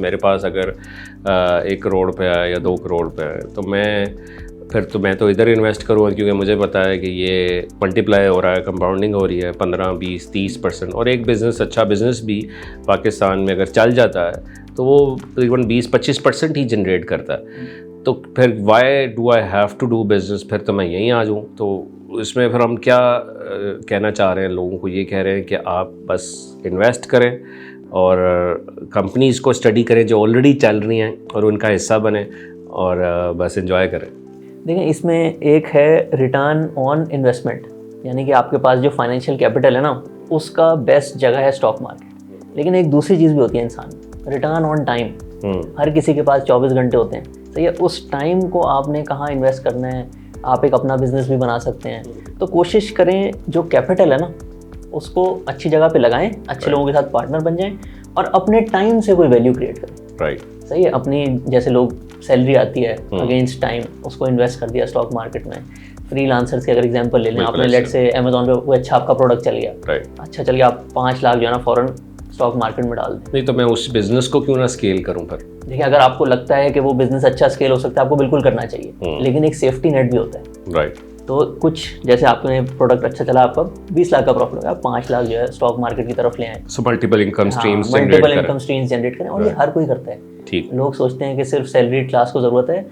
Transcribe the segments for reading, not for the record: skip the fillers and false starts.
मेरे पास अगर 1 करोड़ पे है या 2 करोड़ पे है तो मैं तो इधर इन्वेस्ट करूँगा, क्योंकि मुझे पता है कि ये मल्टीप्लाई हो रहा है, कंपाउंडिंग हो रही है 15, 20, 30%। और एक बिज़नेस, अच्छा बिज़नेस भी पाकिस्तान में अगर चल जाता है तो वो तकरीबन 20-25% ही जनरेट करता है। तो फिर why do I have to do business, फिर तो मैं यहीं आ जाऊँ। तो इसमें फिर हम क्या कहना चाह रहे हैं लोगों को, ये कह रहे हैं कि आप बस इन्वेस्ट करें और कंपनीज़ को स्टडी करें जो ऑलरेडी चल रही हैं और उनका हिस्सा बने और बस एंजॉय करें। देखिए, इसमें एक है रिटर्न ऑन इन्वेस्टमेंट, यानी कि आपके पास जो फाइनेंशियल कैपिटल है ना, उसका बेस्ट जगह है स्टॉक मार्केट। लेकिन एक दूसरी चीज़ भी होती है इंसान, रिटर्न ऑन टाइम। हर किसी के पास 24 घंटे होते हैं, सही है। उस टाइम को आपने कहाँ इन्वेस्ट करना है, आप एक अपना बिजनेस भी बना सकते हैं। तो कोशिश करें जो कैपिटल है ना उसको अच्छी जगह पे लगाएं, अच्छे लोगों के साथ पार्टनर बन जाएं और अपने टाइम से कोई वैल्यू क्रिएट करें। सही है। अपनी जैसे लोग सैलरी आती है अगेंस्ट टाइम उसको इन्वेस्ट कर दिया स्टॉक मार्केट में। फ्रीलांसर्स के अगर एग्जांपल ले लें, आपने लेट से अमेजोन पे वो अच्छा आपका प्रोडक्ट चल गया, अच्छा चल गया, आप 5 लाख जो है ना फौरन स्टॉक मार्केट में डाल दें। नहीं तो मैं उस बिजनेस को क्यों ना स्केल करूं फिर। देखिए, अगर आपको लगता है कि वो बिजनेस अच्छा स्केल हो सकता है, आपको बिल्कुल करना चाहिए, लेकिन एक सेफ्टी नेट भी होता है। राइट। तो कुछ जैसे आपने प्रोडक्ट अच्छा चला, आपका 20 लाख का प्रॉफिट हो गया, 5 लाख जो है स्टॉक मार्केट की तरफ ले आए। So multiple income streams generate करें। और ये हर कोई करता है। ठीक। लोग सोचते हैं कि सिर्फ सैलरी क्लास को ज़रूरत है।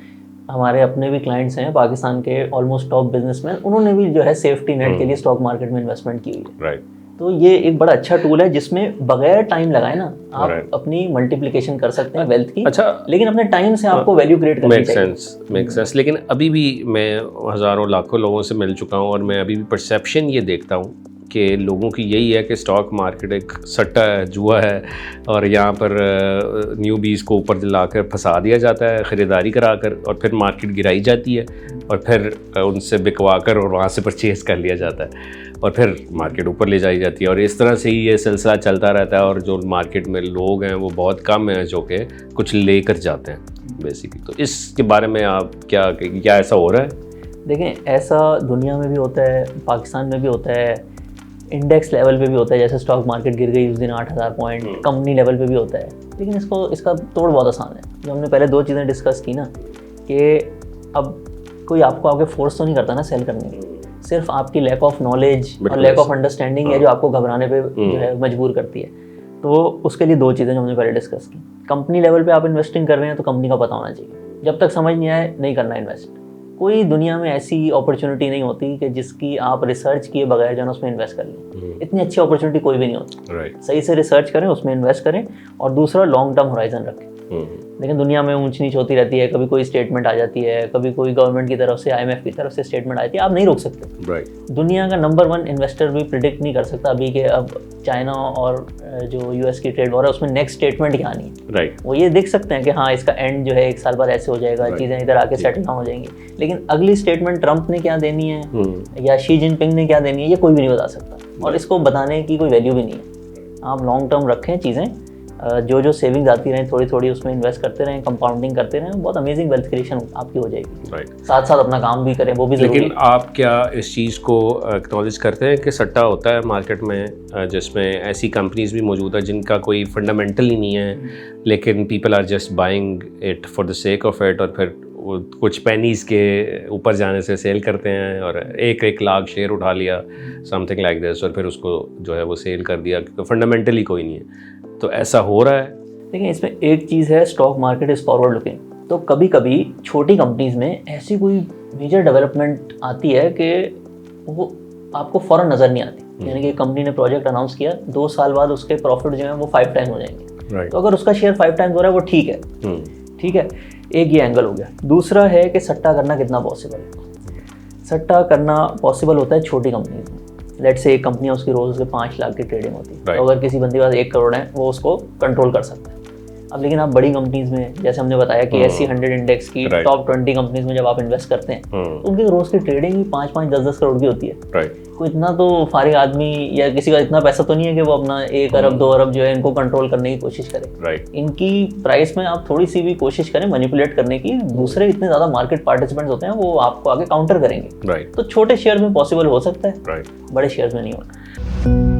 हमारे अपने भी क्लाइंट्स हैं पाकिस्तान के ऑलमोस्ट टॉप बिजनेसमैन, उन्होंने भी जो है सेफ्टी नेट के लिए स्टॉक मार्केट में इन्वेस्टमेंट की हुई है। राइट। तो ये एक बड़ा अच्छा टूल है जिसमें बगैर टाइम लगाए ना आप अपनी मल्टीप्लिकेशन कर सकते हैं वेल्थ की। अच्छा, लेकिन अपने टाइम से आपको वैल्यू क्रिएट करनी चाहिए। Make sense. लेकिन अभी भी मैं हज़ारों लाखों लोगों से मिल चुका हूँ और मैं अभी भी परसेप्शन ये देखता हूँ कि लोगों की यही है कि स्टॉक मार्केट एक सट्टा है, जुआ है और यहाँ पर न्यूबीज को ऊपर दिलाकर फंसा दिया जाता है ख़रीदारी कराकर, और फिर मार्केट गिराई जाती है और फिर उनसे बिकवा कर और वहाँ से परचेज कर लिया जाता है और फिर मार्केट ऊपर ले जाई जाती है। और इस तरह से ही ये सिलसिला चलता रहता है और जो मार्केट में लोग हैं वो बहुत कम हैं जो कि कुछ लेकर जाते हैं बेसिकली। तो इसके बारे में आप क्या ऐसा हो रहा है? देखें, ऐसा दुनिया में भी होता है, पाकिस्तान में भी होता है, इंडेक्स लेवल पे भी होता है। जैसे स्टॉक मार्केट गिर गई उस दिन 8000 पॉइंट, कंपनी लेवल पे भी होता है। लेकिन इसका तोड़ बहुत आसान है। जो हमने पहले 2 चीज़ें डिस्कस की ना, कि अब कोई आपको आगे फोर्स तो नहीं करता ना सेल करने की, सिर्फ आपकी लैक ऑफ नॉलेज और लैक ऑफ अंडरस्टैंडिंग है जो आपको घबराने पे जो है मजबूर करती है। तो उसके लिए 2 चीज़ें जो हमने पहले डिस्कस की। कंपनी लेवल पे आप इन्वेस्टिंग कर रहे हैं तो कंपनी का पता होना चाहिए। जब तक समझ नहीं आए नहीं करना इन्वेस्ट। कोई दुनिया में ऐसी अपॉर्चुनिटी नहीं होती कि जिसकी आप रिसर्च किए बगैर जो है उसमें इन्वेस्ट कर लें। इतनी अच्छी अपॉर्चुनिटी कोई भी नहीं होती। सही से रिसर्च करें, उसमें इन्वेस्ट करें और दूसरा लॉन्ग टर्म होराइजन रखें। लेकिन दुनिया में ऊंच नीच होती रहती है, कभी कोई स्टेटमेंट आ जाती है, कभी कोई गवर्नमेंट की तरफ से IMF की तरफ से स्टेटमेंट आती है, आप नहीं रोक सकते। दुनिया का नंबर 1 इन्वेस्टर भी प्रिडिक्ट नहीं कर सकता अभी के अब चाइना और जो US की ट्रेड वॉर है उसमें नेक्स्ट स्टेटमेंट क्या आनी है। वो ये देख सकते हैं कि हाँ इसका एंड जो है 1 साल बाद ऐसे हो जाएगा, चीज़ें इधर आके सेटल हो जाएंगी। लेकिन अगली स्टेटमेंट ट्रंप ने क्या देनी है या शी जिनपिंग ने क्या देनी है, ये कोई भी नहीं बता सकता और इसको बताने की कोई वैल्यू भी नहीं है। आप लॉन्ग टर्म रखें चीज़ें, जो सेविंग्स आती रहें थोड़ी थोड़ी उसमें इन्वेस्ट करते रहें, कंपाउंडिंग करते रहें, बहुत अमेजिंग वेल्थ क्रिएशन आपकी हो जाएगी। साथ साथ अपना काम भी करें, वो भी ज़रूरी है। लेकिन आप क्या इस चीज़ को एक्नॉलेज करते हैं कि सट्टा होता है मार्केट में जिसमें ऐसी कंपनीज भी मौजूद है जिनका कोई फंडामेंटल ही नहीं है, लेकिन people are just buying it for the sake of it और फिर कुछ पेनीज के ऊपर जाने से सेल करते हैं और 1 लाख शेयर उठा लिया, समथिंग लाइक दिस, और फिर उसको जो है वो सेल कर दिया क्योंकि फंडामेंटली कोई नहीं है। तो ऐसा हो रहा है। देखिए, इसमें एक चीज़ है, stock market is forward looking. तो कभी कभी छोटी कंपनीज में ऐसी कोई मेजर डेवलपमेंट आती है कि वो आपको फ़ौरन नज़र नहीं आती। यानी कि कंपनी ने प्रोजेक्ट अनाउंस किया, 2 साल बाद उसके प्रॉफिट जो है वो 5 टाइम हो जाएंगे। तो अगर उसका शेयर 5 टाइम्स हो रहा है वो ठीक है, ठीक है। एक ये एंगल हो गया। दूसरा है कि सट्टा करना कितना पॉसिबल है। सट्टा करना पॉसिबल होता है छोटी कंपनीज में। लेट से एक कंपनी है, उसकी रोज के 5 लाख की ट्रेडिंग होती है। तो अगर किसी बंदे के पास 1 करोड़ है वो उसको कंट्रोल कर सकता है। अब लेकिन आप बड़ी कंपनीज में, जैसे हमने बताया कि SC 100 इंडेक्स की टॉप 20 कंपनीज में जब आप इन्वेस्ट करते हैं तो उनकी रोज की ट्रेडिंग ही 5-5, 10-10 करोड़ की होती है। कोई इतना तो फारिग आदमी या किसी का इतना पैसा तो नहीं है कि वो अपना 1 अरब 2 अरब जो है इनको कंट्रोल करने की कोशिश करे। इनकी प्राइस में आप थोड़ी सी भी कोशिश करें मैनिपुलेट करने की, दूसरे इतने ज्यादा मार्केट पार्टिसिपेंट्स होते हैं वो आपको आगे काउंटर करेंगे। तो छोटे शेयर में पॉसिबल हो सकता है, बड़े शेयर में नहीं होता।